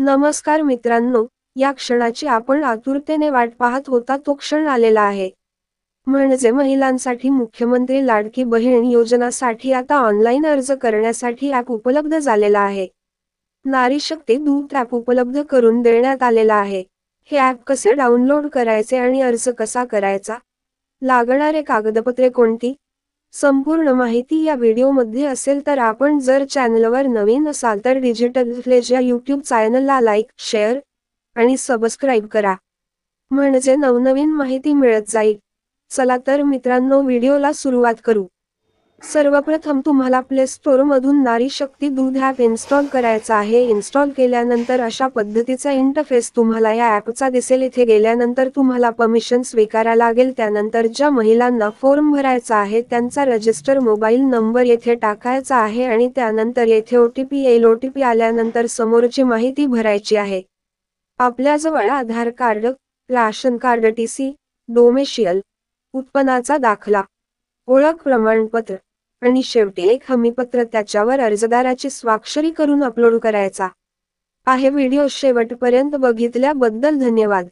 नमस्कार मित्रांनो, या क्षणाची आपण आतुरतेने वाट पाहत होता तो क्षण आलेला आहे. म्हणजे महिलांसाठी मुख्यमंत्री लाडकी बहीण योजनासाठी आता ऑनलाईन अर्ज करण्यासाठी ॲप उपलब्ध झालेला आहे. नारी शक्ती दूत ॲप उपलब्ध करून देण्यात आलेला आहे. हे ॲप कसे डाउनलोड करायचे आणि अर्ज कसा करायचा? लागणारे कागदपत्रे कोणती? संपूर्ण माहिती या व्हिडिओमध्ये असेल तर आपण जर चॅनलवर नवीन असाल तर डिजिटल व्हिलेज या यूट्यूब चॅनलला लाईक, शेअर आणि सबस्क्राईब करा. म्हणजे नवनवीन माहिती मिळत जाईल. चला तर मित्रांनो व्हिडिओला सुरुवात करू. सर्वप्रथम तुम्हाला प्ले स्टोअरमधून नारी शक्ती दूध ॲप इन्स्टॉल करायचा आहे. इन्स्टॉल केल्यानंतर अशा पद्धतीचा इंटरफेस तुम्हाला या ॲपचा दिसेल. इथे गेल्यानंतर तुम्हाला परमिशन स्वीकारायला लागेल. त्यानंतर ज्या महिलांना फॉर्म भरायचा आहे त्यांचा रजिस्टर मोबाईल नंबर येथे टाकायचा आहे आणि त्यानंतर येथे OTP येईल. OTP आल्यानंतर समोरची माहिती भरायची आहे. आपल्याजवळ Aadhaar card, ration card, TC, domicile, उत्पन्नाचा दाखला, ओळख प्रमाणपत्र आणि शेवटी एक हमीपत्र त्याच्यावर अर्जदाराची स्वाक्षरी करून अपलोड करायचा आहे. व्हिडिओ शेवटपर्यंत बघितल्याबद्दल धन्यवाद.